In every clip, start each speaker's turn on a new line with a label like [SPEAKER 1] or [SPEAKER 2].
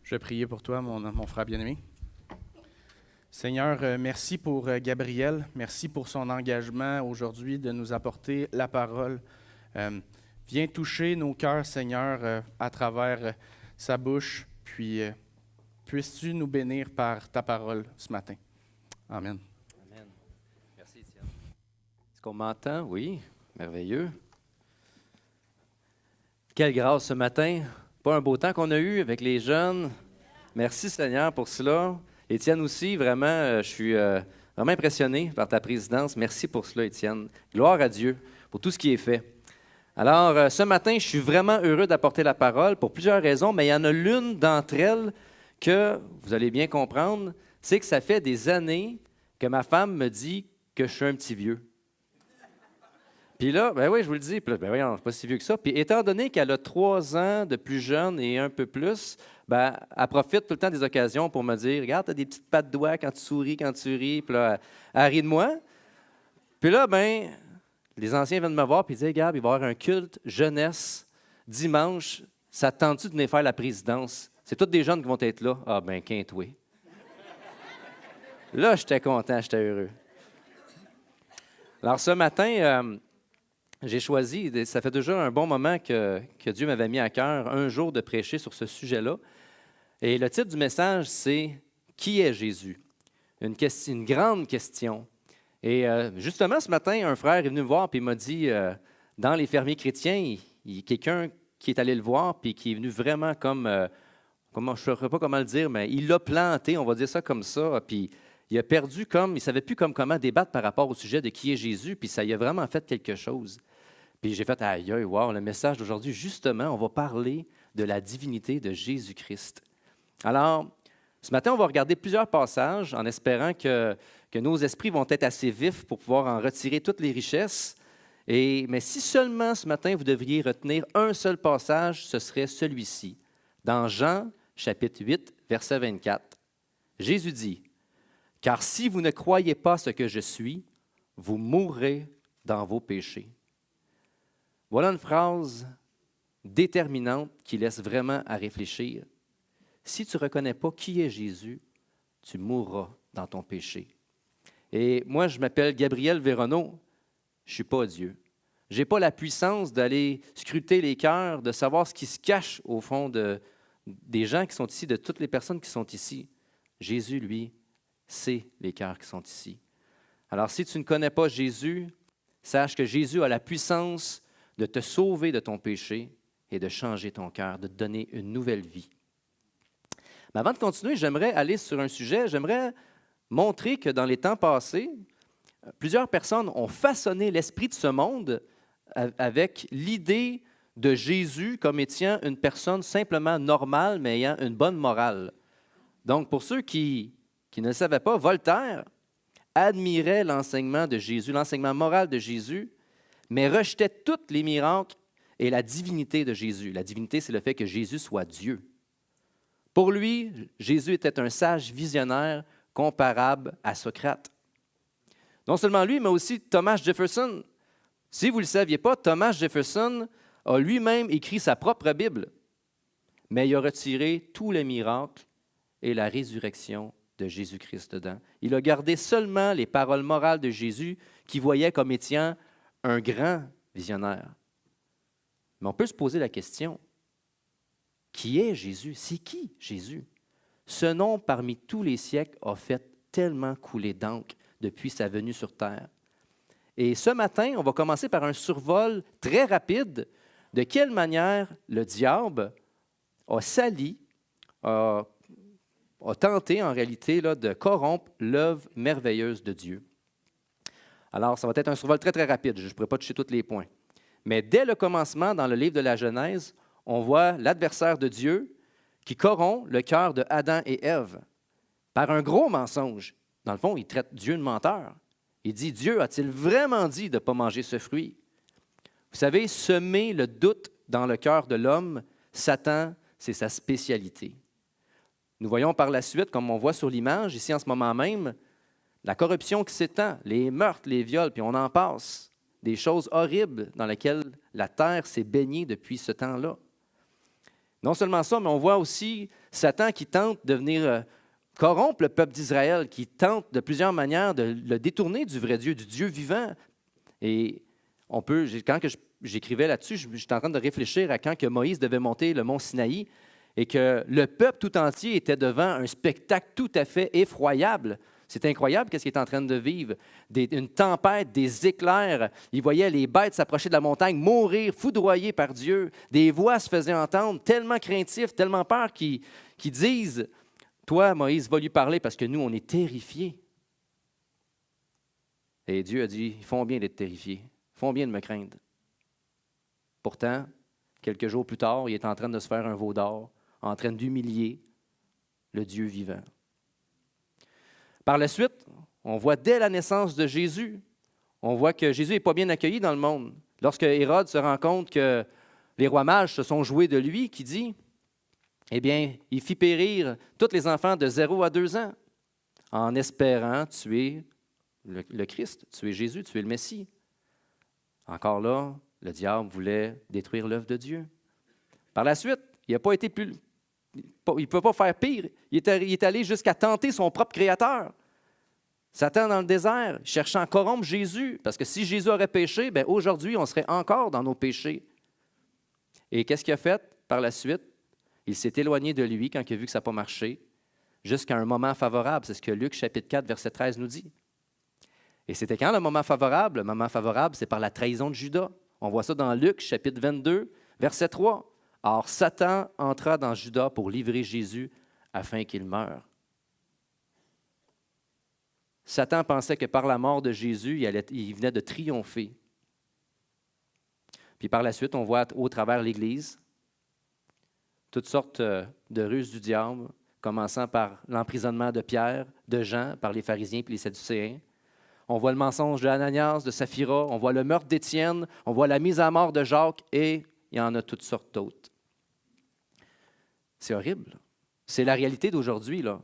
[SPEAKER 1] Je vais prier pour toi, mon frère bien-aimé. Seigneur, merci pour Gabriel. Merci pour son engagement aujourd'hui de nous apporter la parole. Viens toucher nos cœurs, Seigneur, à travers sa bouche. Puis, puisses-tu nous bénir par ta parole ce matin. Amen.
[SPEAKER 2] Amen. Merci, Étienne. Est-ce qu'on m'entend? Oui, merveilleux. Quelle grâce ce matin. Pas un beau temps qu'on a eu avec les jeunes. Merci, Seigneur, pour cela. Étienne aussi, vraiment, je suis vraiment impressionné par ta présidence. Merci pour cela, Étienne. Gloire à Dieu pour tout ce qui est fait. Alors, ce matin, je suis vraiment heureux d'apporter la parole pour plusieurs raisons, mais il y en a l'une d'entre elles que vous allez bien comprendre, c'est que ça fait des années que ma femme me dit que je suis un petit vieux. Puis là, ben oui, je vous le dis, puis là, ben voyons, je ne suis pas si vieux que ça. Puis étant donné qu'elle a 3 ans de plus jeune et un peu plus, ben, elle profite tout le temps des occasions pour me dire, regarde, tu as des petites pattes de doigts quand tu souris, quand tu ris. Puis là, elle rit de moi. Puis là, ben, les anciens viennent me voir et disent, hey, Gab, il va y avoir un culte jeunesse dimanche. Ça te tente-tu de venir faire la présidence? C'est tous des jeunes qui vont être là. Ah, ben, quintoué. Là, j'étais content, j'étais heureux. Alors, ce matin, j'ai choisi, ça fait déjà un bon moment que Dieu m'avait mis à cœur un jour de prêcher sur ce sujet-là. Et le titre du message, c'est « Qui est Jésus? » Une grande question. Et justement, ce matin, un frère est venu me voir et il m'a dit, dans les fermiers chrétiens, il y a quelqu'un qui est allé le voir puis qui est venu vraiment comme, je ne saurais pas comment le dire, mais il l'a planté, on va dire ça comme ça, puis il a perdu il ne savait plus comment débattre par rapport au sujet de qui est Jésus, puis ça y a vraiment fait quelque chose. Puis j'ai fait, aïe, aïe, wow, le message d'aujourd'hui, justement, on va parler de la divinité de Jésus-Christ. Alors, ce matin, on va regarder plusieurs passages en espérant que nos esprits vont être assez vifs pour pouvoir en retirer toutes les richesses. Mais si seulement ce matin, vous devriez retenir un seul passage, ce serait celui-ci. Dans Jean, chapitre 8, verset 24, Jésus dit, « Car si vous ne croyez pas ce que je suis, vous mourrez dans vos péchés. » Voilà une phrase déterminante qui laisse vraiment à réfléchir. Si tu ne reconnais pas qui est Jésus, tu mourras dans ton péché. Et moi, je m'appelle Gabriel Véronneau, je ne suis pas Dieu. Je n'ai pas la puissance d'aller scruter les cœurs, de savoir ce qui se cache au fond des gens qui sont ici, de toutes les personnes qui sont ici. Jésus, lui, sait les cœurs qui sont ici. Alors, si tu ne connais pas Jésus, sache que Jésus a la puissance de te sauver de ton péché et de changer ton cœur, de te donner une nouvelle vie. Mais avant de continuer, j'aimerais aller sur un sujet, j'aimerais montrer que dans les temps passés, plusieurs personnes ont façonné l'esprit de ce monde avec l'idée de Jésus comme étant une personne simplement normale, mais ayant une bonne morale. Donc, pour ceux qui ne le savaient pas, Voltaire admirait l'enseignement de Jésus, l'enseignement moral de Jésus, mais rejetait tous les miracles et la divinité de Jésus. La divinité, c'est le fait que Jésus soit Dieu. Pour lui, Jésus était un sage visionnaire comparable à Socrate. Non seulement lui, mais aussi Thomas Jefferson. Si vous ne le saviez pas, Thomas Jefferson a lui-même écrit sa propre Bible, mais il a retiré tous les miracles et la résurrection de Jésus-Christ dedans. Il a gardé seulement les paroles morales de Jésus qu'il voyait comme étant un grand visionnaire. Mais on peut se poser la question, qui est Jésus? C'est qui Jésus? Ce nom parmi tous les siècles a fait tellement couler d'encre depuis sa venue sur terre. Et ce matin, on va commencer par un survol très rapide de quelle manière le diable a sali, a tenté en réalité là, de corrompre l'œuvre merveilleuse de Dieu. Alors, ça va être un survol très, très rapide. Je ne pourrai pas toucher tous les points. Mais dès le commencement, dans le livre de la Genèse, on voit l'adversaire de Dieu qui corrompt le cœur de Adam et Ève par un gros mensonge. Dans le fond, il traite Dieu de menteur. Il dit, Dieu a-t-il vraiment dit de ne pas manger ce fruit? Vous savez, semer le doute dans le cœur de l'homme, Satan, c'est sa spécialité. Nous voyons par la suite, comme on voit sur l'image, ici en ce moment même, la corruption qui s'étend, les meurtres, les viols, puis on en passe. Des choses horribles dans lesquelles la terre s'est baignée depuis ce temps-là. Non seulement ça, mais on voit aussi Satan qui tente de venir corrompre le peuple d'Israël, qui tente de plusieurs manières de le détourner du vrai Dieu, du Dieu vivant. Et quand j'écrivais là-dessus, j'étais en train de réfléchir à quand que Moïse devait monter le mont Sinaï et que le peuple tout entier était devant un spectacle tout à fait effroyable. C'est incroyable qu'est-ce qu'il est en train de vivre. Une tempête, des éclairs. Il voyait les bêtes s'approcher de la montagne, mourir, foudroyés par Dieu. Des voix se faisaient entendre, tellement craintifs, tellement peur qu'ils disent « Toi, Moïse, va lui parler parce que nous, on est terrifiés. » Et Dieu a dit « Ils font bien d'être terrifiés. Ils font bien de me craindre. » Pourtant, quelques jours plus tard, il est en train de se faire un veau d'or, en train d'humilier le Dieu vivant. Par la suite, on voit dès la naissance de Jésus, on voit que Jésus n'est pas bien accueilli dans le monde. Lorsque Hérode se rend compte que les rois mages se sont joués de lui, qui dit, eh bien, il fit périr tous les enfants de 0 à 2 ans, en espérant tuer le Christ, tuer Jésus, tuer le Messie. Encore là, le diable voulait détruire l'œuvre de Dieu. Par la suite, il n'a pas été plus... Il ne peut pas faire pire. Il est allé jusqu'à tenter son propre Créateur. Satan dans le désert, cherchant à corrompre Jésus, parce que si Jésus aurait péché, bien aujourd'hui, on serait encore dans nos péchés. Et qu'est-ce qu'il a fait par la suite? Il s'est éloigné de lui quand il a vu que ça n'a pas marché, jusqu'à un moment favorable. C'est ce que Luc, chapitre 4, verset 13 nous dit. Et c'était quand le moment favorable? Le moment favorable, c'est par la trahison de Judas. On voit ça dans Luc, chapitre 22, verset 3. Or, Satan entra dans Judas pour livrer Jésus afin qu'il meure. Satan pensait que par la mort de Jésus, il venait de triompher. Puis par la suite, on voit au travers l'Église toutes sortes de ruses du diable, commençant par l'emprisonnement de Pierre, de Jean, par les pharisiens et les sadducéens. On voit le mensonge de Ananias, de Saphira, on voit le meurtre d'Étienne, on voit la mise à mort de Jacques et il y en a toutes sortes d'autres. C'est horrible. C'est la réalité d'aujourd'hui, là.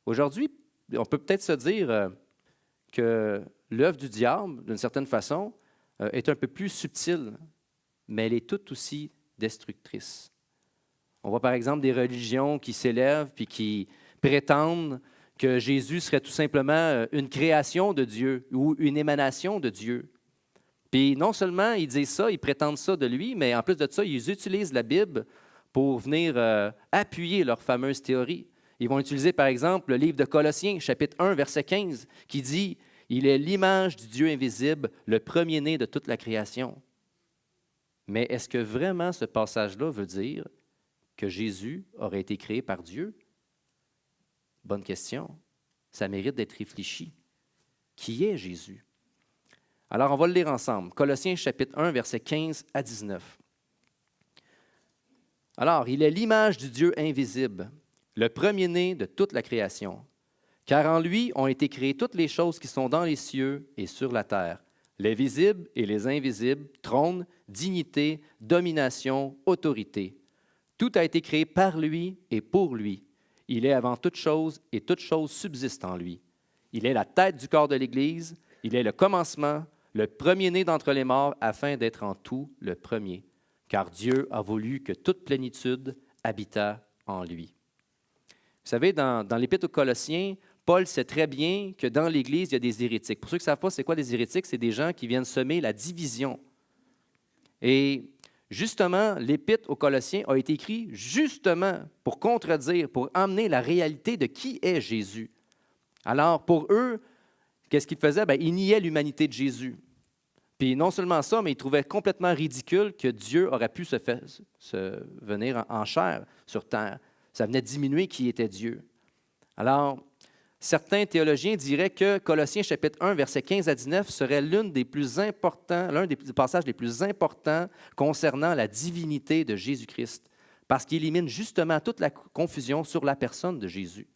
[SPEAKER 2] Aujourd'hui, on peut peut-être se dire que l'œuvre du diable, d'une certaine façon, est un peu plus subtile, mais elle est tout aussi destructrice. On voit par exemple des religions qui s'élèvent puis qui prétendent que Jésus serait tout simplement une création de Dieu ou une émanation de Dieu. Puis non seulement ils disent ça, ils prétendent ça de lui, mais en plus de ça, ils utilisent la Bible pour venir appuyer leur fameuse théorie. Ils vont utiliser par exemple le livre de Colossiens, chapitre 1, verset 15, qui dit « Il est l'image du Dieu invisible, le premier-né de toute la création ». Mais est-ce que vraiment ce passage-là veut dire que Jésus aurait été créé par Dieu? Bonne question. Ça mérite d'être réfléchi. Qui est Jésus? Alors, on va le lire ensemble. Colossiens chapitre 1, versets 15 à 19. Alors, il est l'image du Dieu invisible, le premier-né de toute la création. Car en lui ont été créées toutes les choses qui sont dans les cieux et sur la terre, les visibles et les invisibles, trône, dignité, domination, autorité. Tout a été créé par lui et pour lui. Il est avant toute chose et toute chose subsiste en lui. Il est la tête du corps de l'Église, il est le commencement, le premier-né d'entre les morts, afin d'être en tout le premier. Car Dieu a voulu que toute plénitude habitât en lui. Vous savez, dans l'Épître aux Colossiens, Paul sait très bien que dans l'Église, il y a des hérétiques. Pour ceux qui ne savent pas, c'est quoi des hérétiques? C'est des gens qui viennent semer la division. Et justement, l'Épître aux Colossiens a été écrit justement pour contredire, pour emmener la réalité de qui est Jésus. Alors, pour eux, qu'est-ce qu'ils faisaient? Bien, ils niaient l'humanité de Jésus. Puis non seulement ça, mais ils trouvaient complètement ridicule que Dieu aurait pu se venir en chair sur terre. Ça venait diminuer qui était Dieu. Alors, certains théologiens diraient que Colossiens chapitre 1, versets 15 à 19 serait l'un des passages les plus importants concernant la divinité de Jésus-Christ, parce qu'il élimine justement toute la confusion sur la personne de Jésus.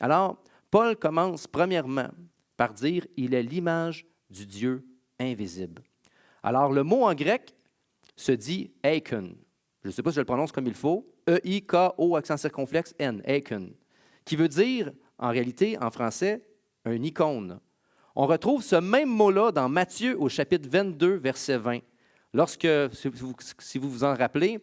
[SPEAKER 2] Alors, Paul commence premièrement par dire « Il est l'image du Dieu invisible ». Alors, le mot en grec se dit « eikon ». Je ne sais pas si je le prononce comme il faut. E-I-K-O, accent circonflexe, N, eikon, qui veut dire, en réalité, en français, un icône. On retrouve ce même mot-là dans Matthieu au chapitre 22, verset 20. Lorsque, si vous vous en rappelez,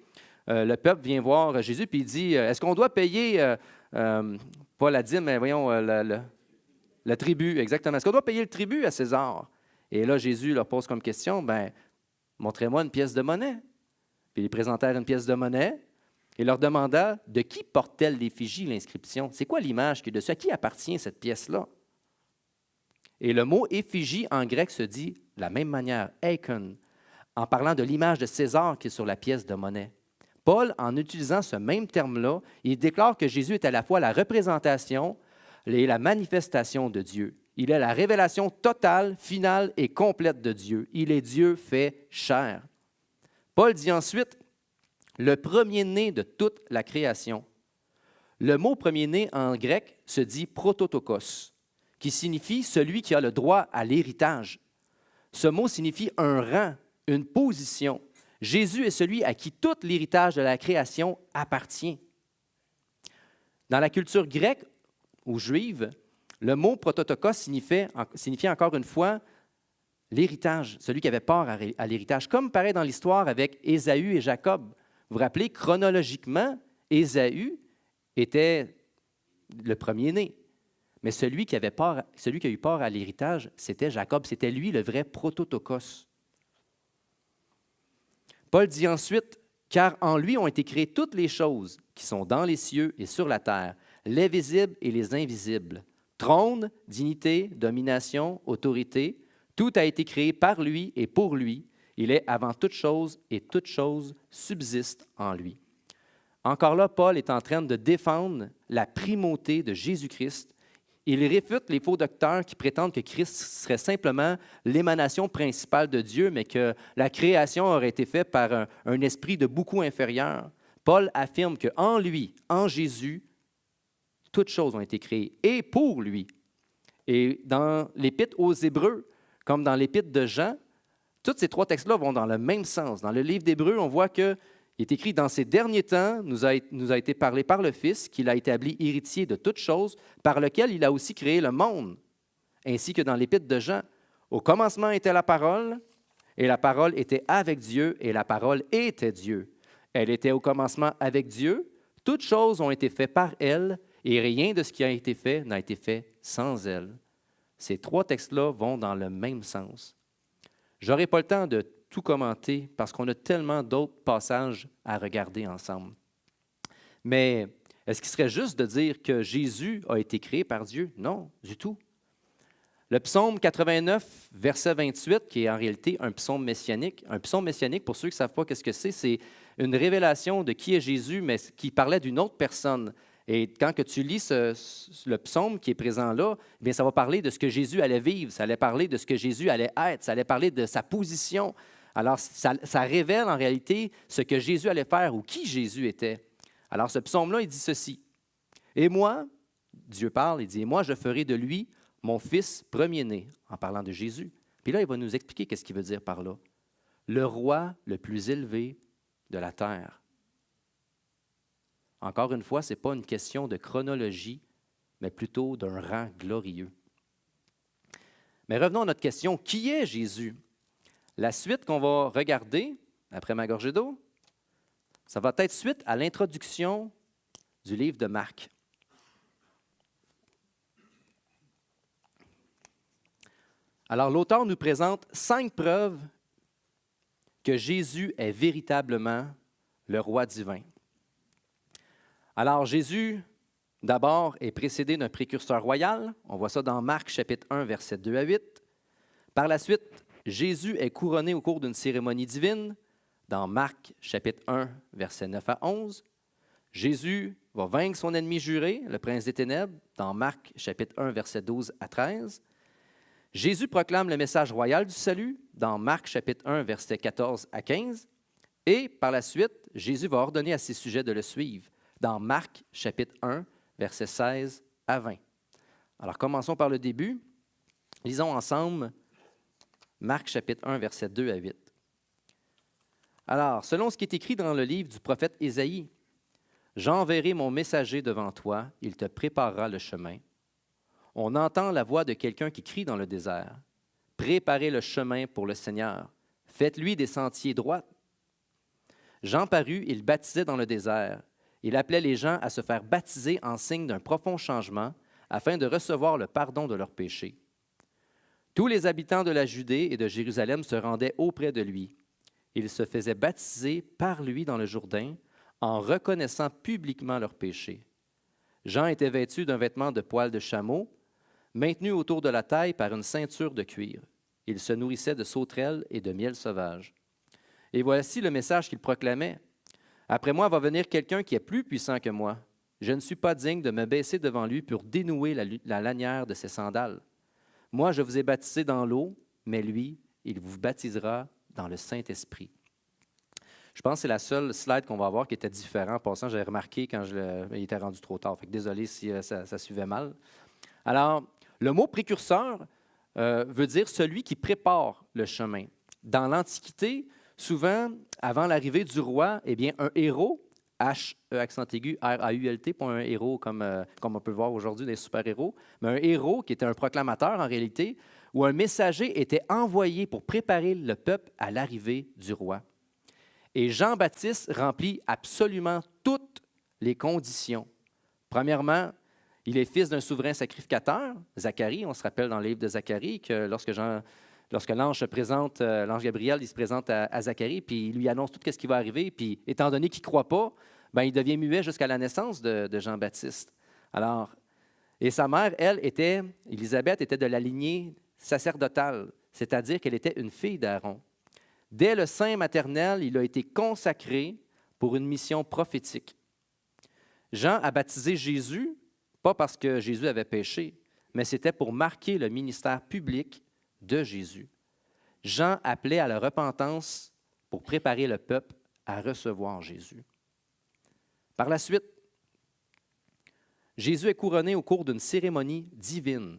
[SPEAKER 2] le peuple vient voir Jésus puis il dit, est-ce qu'on doit payer, pas la dîme, mais voyons, le tribut, exactement. Est-ce qu'on doit payer le tribut à César? Et là, Jésus leur pose comme question, montrez-moi une pièce de monnaie. Puis ils présentèrent une pièce de monnaie et leur demanda, de qui porte-t-elle l'effigie, l'inscription? C'est quoi l'image qui est dessus? À qui appartient cette pièce-là? Et le mot effigie en grec se dit de la même manière, eikon, en parlant de l'image de César qui est sur la pièce de monnaie. Paul, en utilisant ce même terme-là, il déclare que Jésus est à la fois la représentation et la manifestation de Dieu. Il est la révélation totale, finale et complète de Dieu. Il est Dieu fait chair. Paul dit ensuite, le premier-né de toute la création. Le mot premier-né en grec se dit prototokos, qui signifie celui qui a le droit à l'héritage. Ce mot signifie un rang, une position. Jésus est celui à qui tout l'héritage de la création appartient. Dans la culture grecque ou juive, le mot prototokos signifiait encore une fois l'héritage, celui qui avait part à l'héritage, comme pareil dans l'histoire avec Ésaü et Jacob. Vous vous rappelez, chronologiquement, Ésaü était le premier-né. Mais celui qui a eu part à l'héritage, c'était Jacob. C'était lui le vrai prototokos. Paul dit ensuite, « Car en lui ont été créées toutes les choses qui sont dans les cieux et sur la terre, les visibles et les invisibles. Trône, dignité, domination, autorité, tout a été créé par lui et pour lui. Il est avant toute chose et toute chose subsiste en lui. » Encore là, Paul est en train de défendre la primauté de Jésus-Christ. Il réfute les faux docteurs qui prétendent que Christ serait simplement l'émanation principale de Dieu, mais que la création aurait été faite par un esprit de beaucoup inférieur. Paul affirme qu'en lui, en Jésus, toutes choses ont été créées, et pour lui. Et dans l'Épître aux Hébreux, comme dans l'Épître de Jean, tous ces trois textes-là vont dans le même sens. Dans le livre d'Hébreux, on voit qu'il est écrit « Dans ces derniers temps, nous a été parlé par le Fils, qu'il a établi héritier de toutes choses, par lequel il a aussi créé le monde. » Ainsi que dans l'Épître de Jean, « Au commencement était la parole, et la parole était avec Dieu, et la parole était Dieu. Elle était au commencement avec Dieu. Toutes choses ont été faites par elle, et rien de ce qui a été fait n'a été fait sans elle. » Ces trois textes-là vont dans le même sens. Je n'aurai pas le temps de tout commenter parce qu'on a tellement d'autres passages à regarder ensemble. Mais est-ce qu'il serait juste de dire que Jésus a été créé par Dieu? Non, du tout. Le psaume 89, verset 28, qui est en réalité un psaume messianique, pour ceux qui ne savent pas ce que c'est une révélation de qui est Jésus, mais qui parlait d'une autre personne. Et quand que tu lis le psaume qui est présent là, bien, ça va parler de ce que Jésus allait vivre, ça allait parler de ce que Jésus allait être, ça allait parler de sa position. Alors, ça révèle en réalité ce que Jésus allait faire ou qui Jésus était. Alors, ce psaume-là, il dit ceci. « Et moi, Dieu parle, il dit, « Et moi, je ferai de lui mon fils premier-né, en parlant de Jésus. » Puis là, il va nous expliquer qu'est-ce qu'il veut dire par là. « Le roi le plus élevé de la terre. » Encore une fois, ce n'est pas une question de chronologie, mais plutôt d'un rang glorieux. Mais revenons à notre question, qui est Jésus? La suite qu'on va regarder, après ma gorgée d'eau, ça va être suite à l'introduction du livre de Marc. Alors, l'auteur nous présente 5 preuves que Jésus est véritablement le roi divin. Alors, Jésus, d'abord, est précédé d'un précurseur royal. On voit ça dans Marc, chapitre 1, versets 2 à 8. Par la suite, Jésus est couronné au cours d'une cérémonie divine, dans Marc, chapitre 1, versets 9 à 11. Jésus va vaincre son ennemi juré, le prince des ténèbres, dans Marc, chapitre 1, versets 12 à 13. Jésus proclame le message royal du salut, dans Marc, chapitre 1, versets 14 à 15. Et par la suite, Jésus va ordonner à ses sujets de le suivre, dans Marc, chapitre 1, versets 16 à 20. Alors, commençons par le début. Lisons ensemble Marc, chapitre 1, versets 2 à 8. Alors, selon ce qui est écrit dans le livre du prophète Ésaïe, « J'enverrai mon messager devant toi, il te préparera le chemin. » On entend la voix de quelqu'un qui crie dans le désert, « Préparez le chemin pour le Seigneur, faites-lui des sentiers droits. » Jean parut, il baptisait dans le désert. Il appelait les gens à se faire baptiser en signe d'un profond changement, afin de recevoir le pardon de leurs péchés. Tous les habitants de la Judée et de Jérusalem se rendaient auprès de lui. Ils se faisaient baptiser par lui dans le Jourdain, en reconnaissant publiquement leurs péchés. Jean était vêtu d'un vêtement de poil de chameau, maintenu autour de la taille par une ceinture de cuir. Il se nourrissait de sauterelles et de miel sauvage. Et voici le message qu'il proclamait. « Après moi va venir quelqu'un qui est plus puissant que moi. Je ne suis pas digne de me baisser devant lui pour dénouer la lanière de ses sandales. Moi, je vous ai baptisé dans l'eau, mais lui, il vous baptisera dans le Saint-Esprit. » Je pense que c'est la seule slide qu'on va avoir qui était différente. En passant, j'avais remarqué quand il était rendu trop tard. Fait que désolé si ça suivait mal. Alors, le mot précurseur veut dire celui qui prépare le chemin. Dans l'Antiquité, souvent, avant l'arrivée du roi, eh bien, un héros, H-E accent aigu, R-A-U-L-T, pas un héros comme on peut voir aujourd'hui des super-héros, mais un héros qui était un proclamateur en réalité, où un messager était envoyé pour préparer le peuple à l'arrivée du roi. Et Jean-Baptiste remplit absolument toutes les conditions. Premièrement, il est fils d'un souverain sacrificateur, Zacharie. On se rappelle dans le livre de Zacharie que lorsque l'ange se présente, l'ange Gabriel, il se présente à Zacharie, puis il lui annonce tout ce qui va arriver, puis étant donné qu'il ne croit pas, ben, il devient muet jusqu'à la naissance de Jean-Baptiste. Alors, et sa mère, Élisabeth, était de la lignée sacerdotale, c'est-à-dire qu'elle était une fille d'Aaron. Dès le sein maternel, il a été consacré pour une mission prophétique. Jean a baptisé Jésus, pas parce que Jésus avait péché, mais c'était pour marquer le ministère public de Jésus. Jean appelait à la repentance pour préparer le peuple à recevoir Jésus. Par la suite, Jésus est couronné au cours d'une cérémonie divine.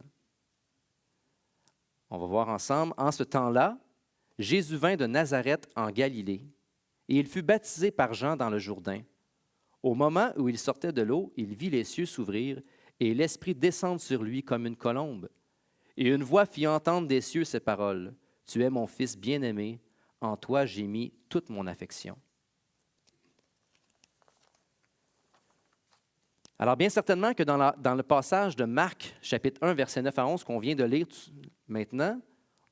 [SPEAKER 2] On va voir ensemble, en ce temps-là, Jésus vint de Nazareth en Galilée, et il fut baptisé par Jean dans le Jourdain. Au moment où il sortait de l'eau, il vit les cieux s'ouvrir et l'Esprit descendre sur lui comme une colombe. Et une voix fit entendre des cieux ces paroles. « Tu es mon Fils bien-aimé, en toi j'ai mis toute mon affection. » Alors bien certainement que dans le passage de Marc, chapitre 1, versets 9 à 11, qu'on vient de lire maintenant,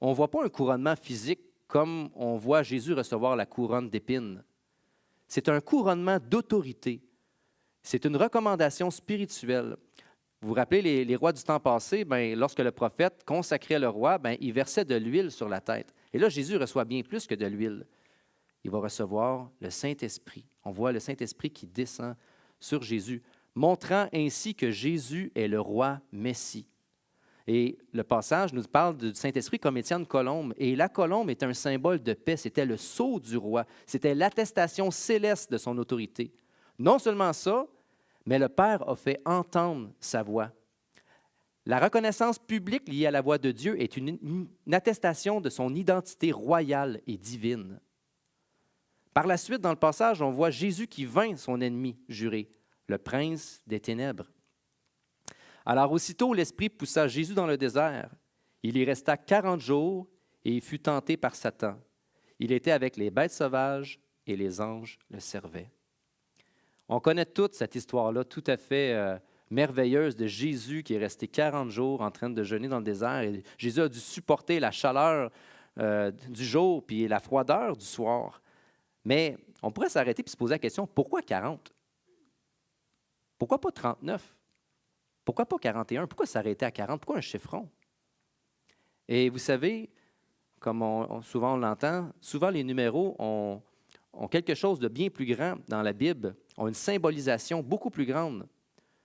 [SPEAKER 2] on ne voit pas un couronnement physique comme on voit Jésus recevoir la couronne d'épines. C'est un couronnement d'autorité. C'est une recommandation spirituelle. Vous vous rappelez, les rois du temps passé, lorsque le prophète consacrait le roi, il versait de l'huile sur la tête. Et là, Jésus reçoit bien plus que de l'huile. Il va recevoir le Saint-Esprit. On voit le Saint-Esprit qui descend sur Jésus, montrant ainsi que Jésus est le roi Messie. Et le passage nous parle du Saint-Esprit comme étant une colombe. Et la colombe est un symbole de paix. C'était le sceau du roi. C'était l'attestation céleste de son autorité. Non seulement ça, mais le Père a fait entendre sa voix. La reconnaissance publique liée à la voix de Dieu est une attestation de son identité royale et divine. Par la suite, dans le passage, on voit Jésus qui vainc son ennemi juré, le prince des ténèbres. Alors aussitôt, l'Esprit poussa Jésus dans le désert. Il y resta 40 jours et il fut tenté par Satan. Il était avec les bêtes sauvages et les anges le servaient. On connaît toute cette histoire-là tout à fait merveilleuse de Jésus qui est resté 40 jours en train de jeûner dans le désert. Et Jésus a dû supporter la chaleur du jour puis la froideur du soir. Mais on pourrait s'arrêter et se poser la question, pourquoi 40? Pourquoi pas 39? Pourquoi pas 41? Pourquoi s'arrêter à 40? Pourquoi un chiffron? Et vous savez, comme souvent on l'entend, souvent les numéros ont quelque chose de bien plus grand dans la Bible, ont une symbolisation beaucoup plus grande.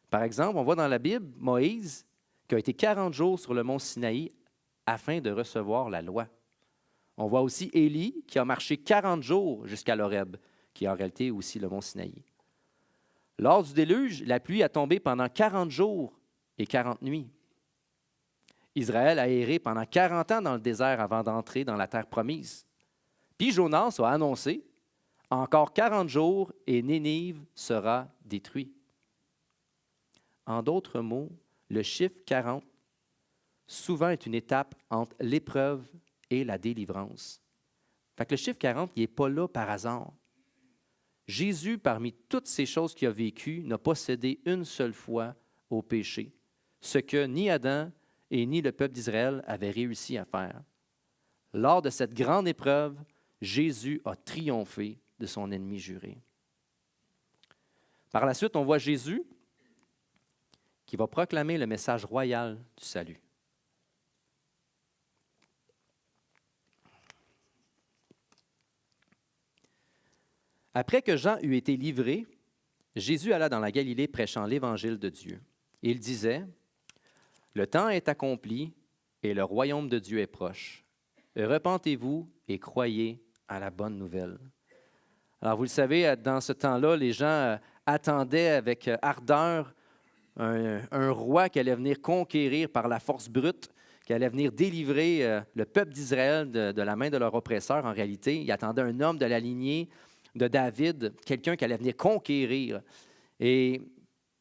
[SPEAKER 2] Par exemple, on voit dans la Bible Moïse qui a été 40 jours sur le mont Sinaï afin de recevoir la loi. On voit aussi Élie qui a marché 40 jours jusqu'à l'Horeb, qui est en réalité aussi le mont Sinaï. Lors du déluge, la pluie a tombé pendant 40 jours et 40 nuits. Israël a erré pendant 40 ans dans le désert avant d'entrer dans la terre promise. Puis Jonas a annoncé « Encore 40 jours et Nénive sera détruit ». En d'autres mots, le chiffre 40 souvent est une étape entre l'épreuve et la délivrance. Fait que le chiffre 40, il n'est pas là par hasard. Jésus, parmi toutes ces choses qu'il a vécues, n'a pas cédé une seule fois au péché, ce que ni Adam et ni le peuple d'Israël avaient réussi à faire. Lors de cette grande épreuve, Jésus a triomphé de son ennemi juré. Par la suite, on voit Jésus qui va proclamer le message royal du salut. Après que Jean eut été livré, Jésus alla dans la Galilée prêchant l'Évangile de Dieu. Il disait, « Le temps est accompli et le royaume de Dieu est proche. Repentez-vous et croyez à la bonne nouvelle. » Alors, vous le savez, dans ce temps-là, les gens attendaient avec ardeur un roi qui allait venir conquérir par la force brute, qui allait venir délivrer le peuple d'Israël de la main de leur oppresseur. En réalité, ils attendaient un homme de la lignée de David, quelqu'un qui allait venir conquérir. Et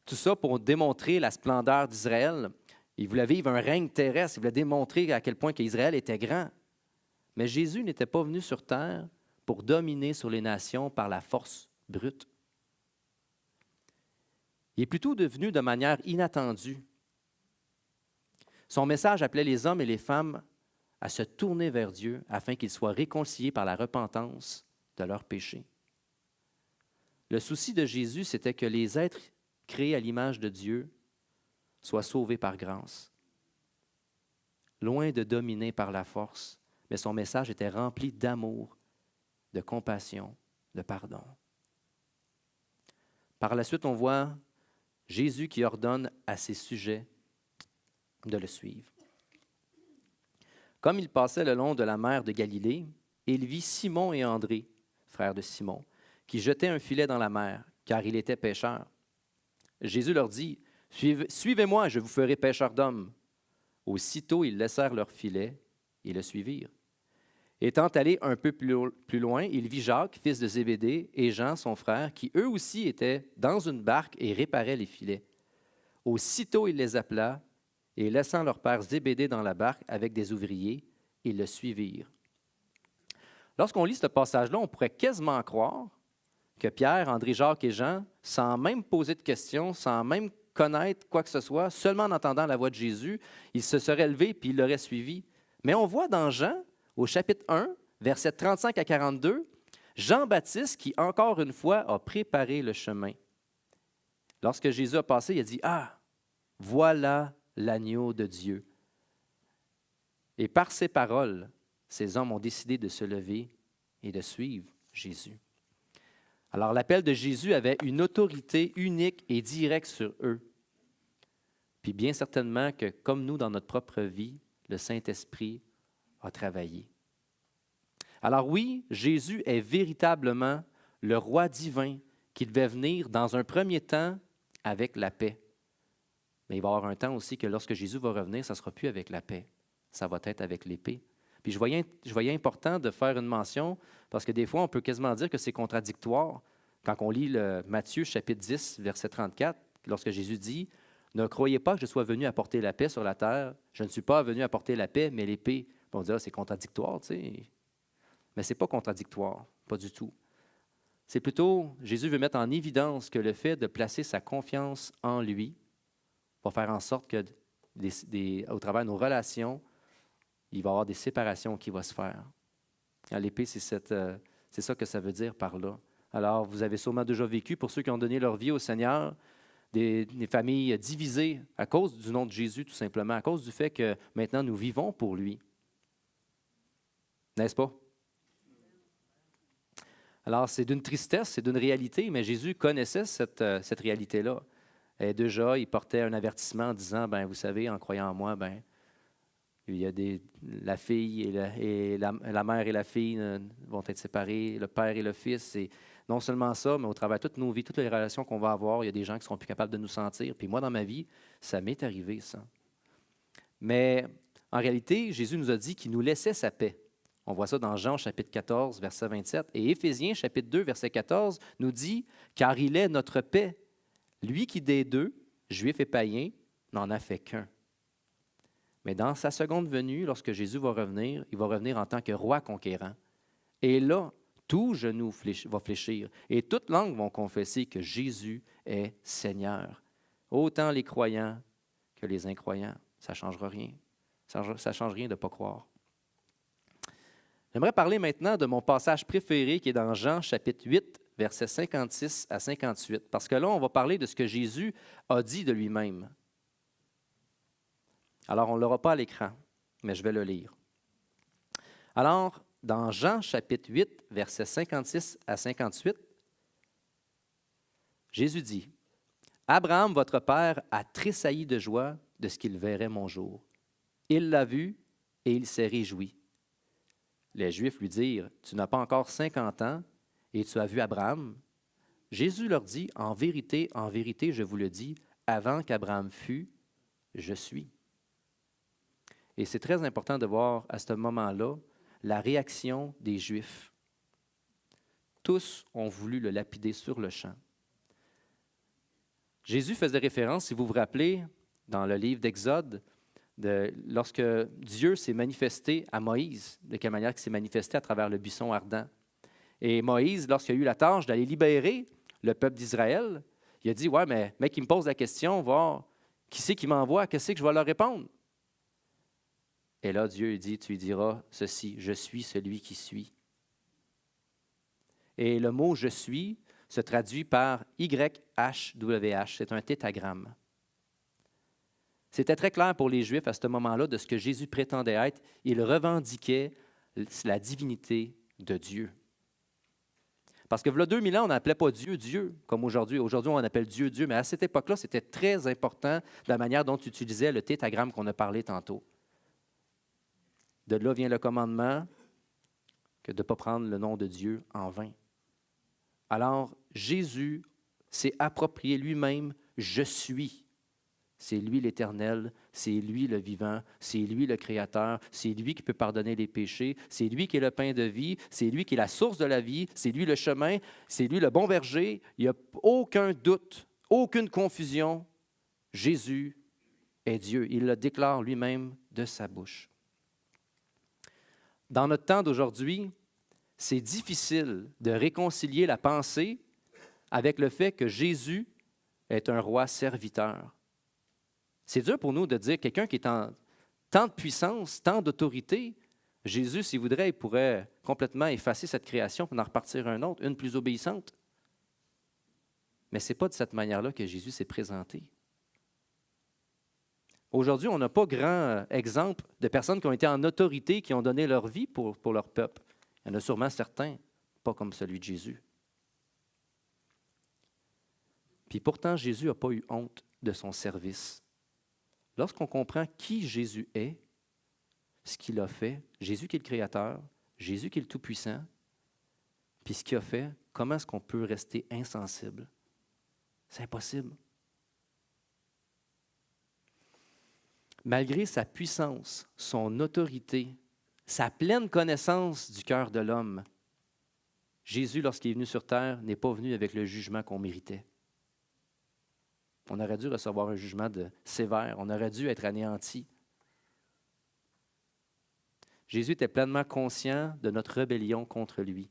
[SPEAKER 2] tout ça pour démontrer la splendeur d'Israël. Il voulait vivre un règne terrestre, il voulait démontrer à quel point qu'Israël était grand. Mais Jésus n'était pas venu sur terre pour dominer sur les nations par la force brute. Il est plutôt devenu de manière inattendue. Son message appelait les hommes et les femmes à se tourner vers Dieu afin qu'ils soient réconciliés par la repentance de leurs péchés. Le souci de Jésus, c'était que les êtres créés à l'image de Dieu soient sauvés par grâce. Loin de dominer par la force, mais son message était rempli d'amour, de compassion, de pardon. Par la suite, on voit Jésus qui ordonne à ses sujets de le suivre. Comme il passait le long de la mer de Galilée, il vit Simon et André, frères de Simon, qui jetaient un filet dans la mer, car il était pêcheur. Jésus leur dit, « Suivez-moi, je vous ferai pêcheurs d'hommes. » Aussitôt, ils laissèrent leur filet et le suivirent. Étant allé un peu plus loin, il vit Jacques, fils de Zébédée, et Jean, son frère, qui eux aussi étaient dans une barque et réparaient les filets. Aussitôt, il les appela, et laissant leur père Zébédée dans la barque avec des ouvriers, ils le suivirent. Lorsqu'on lit ce passage-là, on pourrait quasiment croire que Pierre, André, Jacques et Jean, sans même poser de questions, sans même connaître quoi que ce soit, seulement en entendant la voix de Jésus, ils se seraient levés puis ils l'auraient suivi. Mais on voit dans Jean, au chapitre 1, versets 35 à 42, Jean-Baptiste qui, encore une fois, a préparé le chemin. Lorsque Jésus a passé, il a dit « Ah, voilà l'agneau de Dieu. » Et par ces paroles, ces hommes ont décidé de se lever et de suivre Jésus. Alors l'appel de Jésus avait une autorité unique et directe sur eux. Puis bien certainement que, comme nous dans notre propre vie, le Saint-Esprit a travaillé. Alors oui, Jésus est véritablement le roi divin qui devait venir dans un premier temps avec la paix. Mais il va y avoir un temps aussi que lorsque Jésus va revenir, ça ne sera plus avec la paix, ça va être avec l'épée. Puis je voyais important de faire une mention, parce que des fois, on peut quasiment dire que c'est contradictoire. Quand on lit le Matthieu, chapitre 10, verset 34, lorsque Jésus dit « Ne croyez pas que je sois venu apporter la paix sur la terre. Je ne suis pas venu apporter la paix, mais l'épée. » On dit « c'est contradictoire, tu sais. » Mais ce n'est pas contradictoire, pas du tout. C'est plutôt, Jésus veut mettre en évidence que le fait de placer sa confiance en lui va faire en sorte que, au travers de nos relations, il va y avoir des séparations qui vont se faire. L'épée, c'est ça que ça veut dire par là. Alors, vous avez sûrement déjà vécu, pour ceux qui ont donné leur vie au Seigneur, des familles divisées à cause du nom de Jésus, tout simplement, à cause du fait que maintenant nous vivons pour lui. N'est-ce pas? Alors, c'est d'une tristesse, c'est d'une réalité, mais Jésus connaissait cette réalité-là. Et déjà, il portait un avertissement en disant, vous savez, en croyant en moi, il y a la fille et la mère et la fille vont être séparées, le père et le fils. Et non seulement ça, mais au travers de toutes nos vies, toutes les relations qu'on va avoir, il y a des gens qui seront plus capables de nous sentir. Puis moi, dans ma vie, ça m'est arrivé, ça. Mais en réalité, Jésus nous a dit qu'il nous laissait sa paix. On voit ça dans Jean, chapitre 14, verset 27. Et Éphésiens, chapitre 2, verset 14, nous dit « Car il est notre paix, lui qui des deux, juif et païen, n'en a fait qu'un. » Mais dans sa seconde venue, lorsque Jésus va revenir, il va revenir en tant que roi conquérant. Et là, Tout genou va fléchir et toute langue vont confesser que Jésus est Seigneur. Autant les croyants que les incroyants. Ça ne changera rien. Ça ne change rien de ne pas croire. J'aimerais parler maintenant de mon passage préféré qui est dans Jean chapitre 8, versets 56 à 58. Parce que là, on va parler de ce que Jésus a dit de lui-même. Alors, on ne l'aura pas à l'écran, mais je vais le lire. Alors, dans Jean chapitre 8, versets 56 à 58, Jésus dit, « Abraham, votre père, a tressailli de joie de ce qu'il verrait mon jour. Il l'a vu et il s'est réjoui. » Les Juifs lui dirent, « Tu n'as pas encore 50 ans et tu as vu Abraham? » Jésus leur dit, « en vérité, je vous le dis, avant qu'Abraham fût, je suis. » Et c'est très important de voir à ce moment-là la réaction des Juifs. Tous ont voulu le lapider sur le champ. Jésus faisait référence, si vous vous rappelez, dans le livre d'Exode, lorsque Dieu s'est manifesté à Moïse, de quelle manière il s'est manifesté à travers le buisson ardent. Et Moïse, lorsqu'il a eu la tâche d'aller libérer le peuple d'Israël, il a dit, « Ouais, mais mec, il me pose la question, voir qui c'est qui m'envoie, qu'est-ce que je vais leur répondre? » Et là, Dieu dit, « Tu lui diras ceci, je suis celui qui suis. » Et le mot « je suis » se traduit par YHWH, c'est un tétragramme. C'était très clair pour les Juifs à ce moment-là de ce que Jésus prétendait être. Il revendiquait la divinité de Dieu. Parce que, il y a 2000 ans, on n'appelait pas Dieu Dieu, comme aujourd'hui. Aujourd'hui, on appelle Dieu Dieu, mais à cette époque-là, c'était très important la manière dont tu utilisais le tétragramme qu'on a parlé tantôt. De là vient le commandement que de ne pas prendre le nom de Dieu en vain. Alors, Jésus s'est approprié lui-même « je suis ». C'est lui l'Éternel, c'est lui le vivant, c'est lui le Créateur, c'est lui qui peut pardonner les péchés, c'est lui qui est le pain de vie, c'est lui qui est la source de la vie, c'est lui le chemin, c'est lui le bon berger. Il n'y a aucun doute, aucune confusion. Jésus est Dieu. Il le déclare lui-même de sa bouche. Dans notre temps d'aujourd'hui, c'est difficile de réconcilier la pensée avec le fait que Jésus est un roi serviteur. C'est dur pour nous de dire quelqu'un qui est en tant de puissance, tant d'autorité, Jésus, s'il voudrait, il pourrait complètement effacer cette création pour en repartir un autre, une plus obéissante. Mais ce n'est pas de cette manière-là que Jésus s'est présenté. Aujourd'hui, on n'a pas grand exemple de personnes qui ont été en autorité, qui ont donné leur vie pour leur peuple. Il y en a sûrement certains, pas comme celui de Jésus. Puis pourtant, Jésus n'a pas eu honte de son service. Lorsqu'on comprend qui Jésus est, ce qu'il a fait, Jésus qui est le Créateur, Jésus qui est le Tout-Puissant, puis ce qu'il a fait, comment est-ce qu'on peut rester insensible? C'est impossible. Malgré sa puissance, son autorité, sa pleine connaissance du cœur de l'homme, Jésus, lorsqu'il est venu sur terre, n'est pas venu avec le jugement qu'on méritait. On aurait dû recevoir un jugement sévère, on aurait dû être anéanti. Jésus était pleinement conscient de notre rébellion contre lui,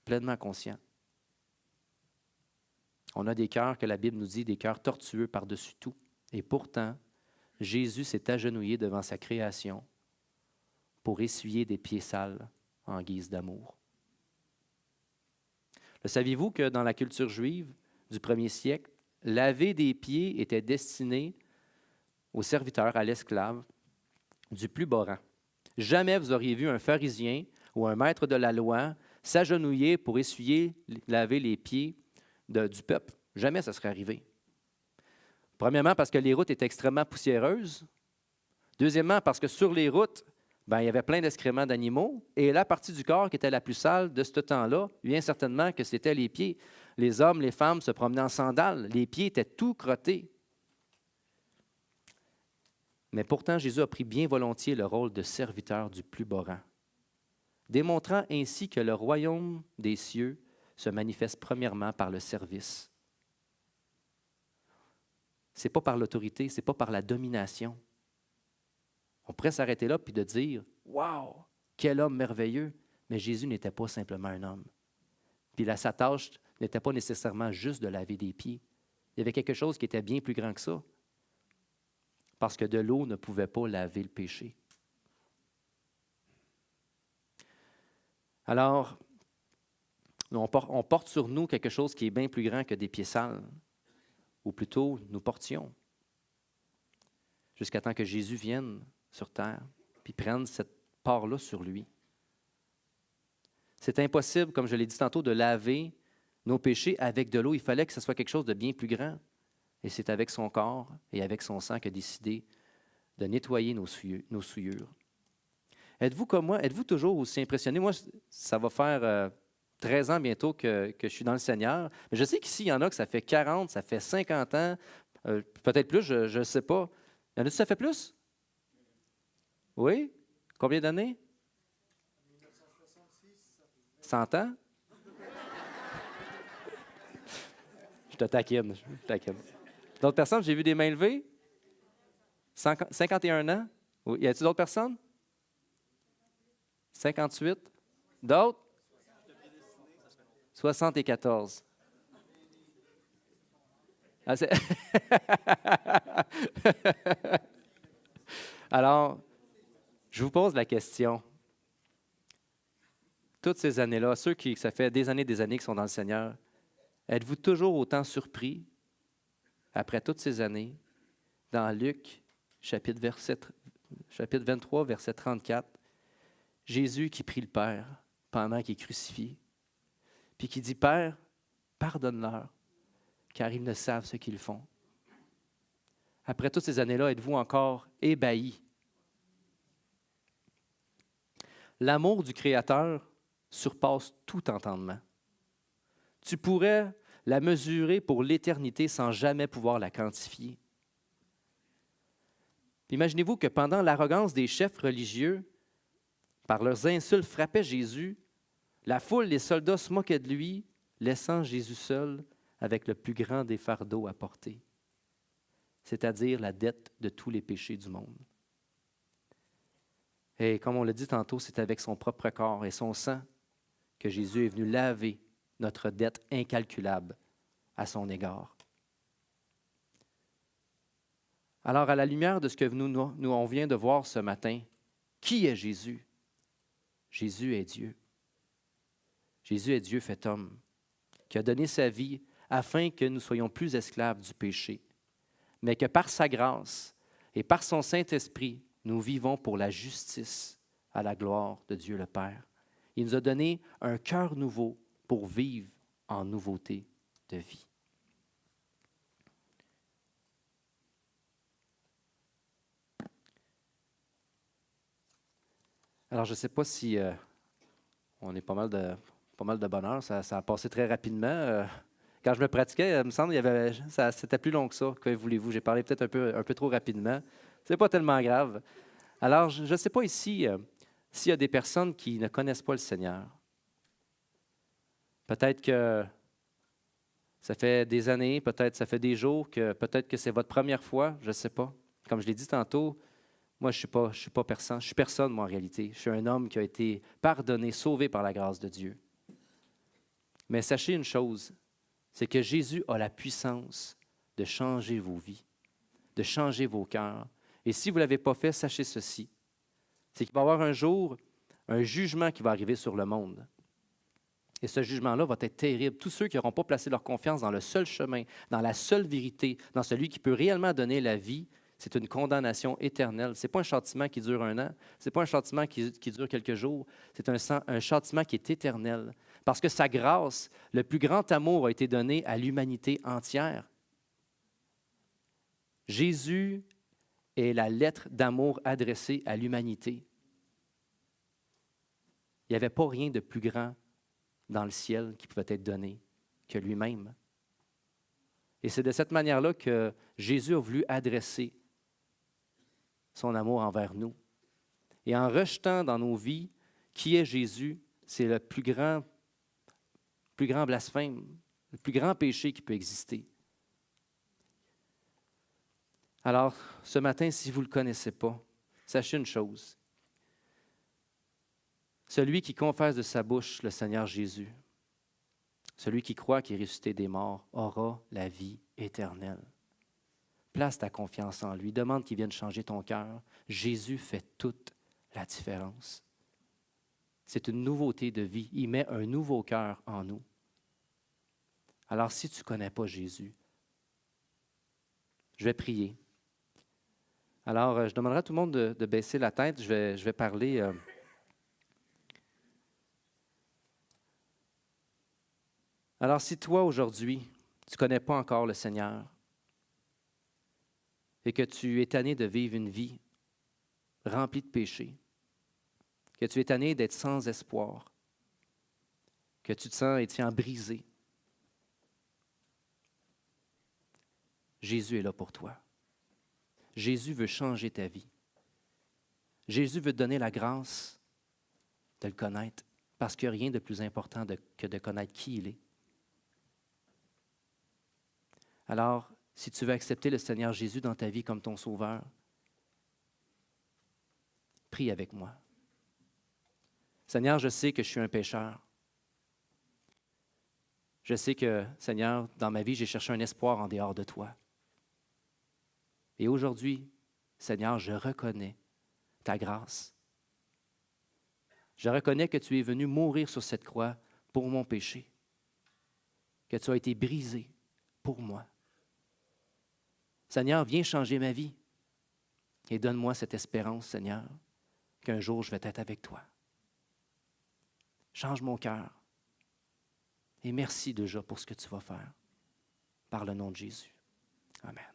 [SPEAKER 2] pleinement conscient. On a des cœurs que la Bible nous dit, des cœurs tortueux par-dessus tout. Et pourtant, Jésus s'est agenouillé devant sa création pour essuyer des pieds sales en guise d'amour. Le saviez-vous que dans la culture juive du 1er siècle, laver des pieds était destiné au serviteur, à l'esclave, du plus bas rang. Jamais vous auriez vu un pharisien ou un maître de la loi s'agenouiller pour essuyer, laver les pieds du peuple. Jamais ça serait arrivé. Premièrement, parce que les routes étaient extrêmement poussiéreuses. Deuxièmement, parce que sur les routes, il y avait plein d'excréments d'animaux. Et la partie du corps qui était la plus sale de ce temps-là, bien certainement que c'était les pieds. Les hommes, les femmes se promenaient en sandales. Les pieds étaient tout crottés. Mais pourtant, Jésus a pris bien volontiers le rôle de serviteur du plus bas rang, démontrant ainsi que le royaume des cieux se manifeste premièrement par le service. Ce n'est pas par l'autorité, ce n'est pas par la domination. On pourrait s'arrêter là puis de dire « Wow, quel homme merveilleux !» Mais Jésus n'était pas simplement un homme. Puis là, sa tâche n'était pas nécessairement juste de laver des pieds. Il y avait quelque chose qui était bien plus grand que ça. Parce que de l'eau ne pouvait pas laver le péché. Alors, on porte sur nous quelque chose qui est bien plus grand que des pieds sales. Ou plutôt, nous portions. Jusqu'à temps que Jésus vienne sur terre, puis prenne cette part-là sur lui. C'est impossible, comme je l'ai dit tantôt, de laver nos péchés avec de l'eau. Il fallait que ce soit quelque chose de bien plus grand. Et c'est avec son corps et avec son sang qu'il a décidé de nettoyer nos souillures. Êtes-vous comme moi? Êtes-vous toujours aussi impressionné? Moi, ça va faire 13 ans bientôt que je suis dans le Seigneur. Mais je sais qu'ici, il y en a que ça fait 40, ça fait 50 ans, peut-être plus, je ne sais pas. Il y en a qui ça fait plus? Oui? Combien d'années? 100 ans? Je te taquine. D'autres personnes, j'ai vu des mains levées? 51 ans? Oui. Y a-t-il d'autres personnes? 58? D'autres? 74. Ah, alors, je vous pose la question. Toutes ces années-là, ceux qui, ça fait des années qui sont dans le Seigneur, êtes-vous toujours autant surpris, après toutes ces années, dans Luc, chapitre 23, verset 34, Jésus qui prie le Père pendant qu'il est crucifié, puis qui dit, « Père, pardonne-leur, car ils ne savent ce qu'ils font. » Après toutes ces années-là, êtes-vous encore ébahis? L'amour du Créateur surpasse tout entendement. Tu pourrais la mesurer pour l'éternité sans jamais pouvoir la quantifier. Imaginez-vous que pendant l'arrogance des chefs religieux, par leurs insultes frappaient Jésus, la foule, les soldats se moquaient de lui, laissant Jésus seul avec le plus grand des fardeaux à porter, c'est-à-dire la dette de tous les péchés du monde. Et comme on l'a dit tantôt, c'est avec son propre corps et son sang que Jésus est venu laver notre dette incalculable à son égard. Alors, à la lumière de ce que nous on vient de voir ce matin, qui est Jésus? Jésus est Dieu. Jésus est Dieu fait homme, qui a donné sa vie afin que nous soyons plus esclaves du péché, mais que par sa grâce et par son Saint-Esprit, nous vivons pour la justice à la gloire de Dieu le Père. Il nous a donné un cœur nouveau pour vivre en nouveauté de vie. Alors, je ne sais pas si on est pas mal de bonheur. Ça a passé très rapidement. Quand je me pratiquais, il me semble c'était plus long que ça. Que voulez-vous? J'ai parlé peut-être un peu trop rapidement. Ce n'est pas tellement grave. Alors, je ne sais pas ici s'il y a des personnes qui ne connaissent pas le Seigneur. Peut-être que ça fait des années, peut-être ça fait des jours, peut-être que c'est votre première fois, je ne sais pas. Comme je l'ai dit tantôt, moi, je suis pas personne. Je suis personne, moi, en réalité. Je suis un homme qui a été pardonné, sauvé par la grâce de Dieu. Mais sachez une chose, c'est que Jésus a la puissance de changer vos vies, de changer vos cœurs. Et si vous ne l'avez pas fait, sachez ceci, c'est qu'il va y avoir un jour un jugement qui va arriver sur le monde. Et ce jugement-là va être terrible. Tous ceux qui n'auront pas placé leur confiance dans le seul chemin, dans la seule vérité, dans celui qui peut réellement donner la vie, c'est une condamnation éternelle. Ce n'est pas un châtiment qui dure 1 an, ce n'est pas un châtiment qui dure quelques jours, c'est un châtiment qui est éternel. Parce que sa grâce, le plus grand amour a été donné à l'humanité entière. Jésus est la lettre d'amour adressée à l'humanité. Il n'y avait pas rien de plus grand dans le ciel qui pouvait être donné que lui-même. Et c'est de cette manière-là que Jésus a voulu adresser son amour envers nous. Et en rejetant dans nos vies qui est Jésus, c'est le plus grand blasphème, le plus grand péché qui peut exister. Alors, ce matin, si vous ne le connaissez pas, sachez une chose. Celui qui confesse de sa bouche le Seigneur Jésus, celui qui croit qu'il est ressuscité des morts, aura la vie éternelle. Place ta confiance en lui. Demande qu'il vienne changer ton cœur. Jésus fait toute la différence. C'est une nouveauté de vie. Il met un nouveau cœur en nous. Alors, si tu ne connais pas Jésus, je vais prier. Alors, je demanderai à tout le monde de baisser la tête. Je vais parler. Alors, si toi, aujourd'hui, tu ne connais pas encore le Seigneur et que tu es tanné de vivre une vie remplie de péchés, que tu es tanné d'être sans espoir, que tu te sens, Étienne, brisé, Jésus est là pour toi. Jésus veut changer ta vie. Jésus veut te donner la grâce de le connaître, parce qu'il n'y a rien de plus important que de connaître qui il est. Alors, si tu veux accepter le Seigneur Jésus dans ta vie comme ton sauveur, prie avec moi. Seigneur, je sais que je suis un pécheur. Je sais que, Seigneur, dans ma vie, j'ai cherché un espoir en dehors de toi. Et aujourd'hui, Seigneur, je reconnais ta grâce. Je reconnais que tu es venu mourir sur cette croix pour mon péché, que tu as été brisé pour moi. Seigneur, viens changer ma vie et donne-moi cette espérance, Seigneur, qu'un jour je vais être avec toi. Change mon cœur et merci déjà pour ce que tu vas faire. Par le nom de Jésus. Amen.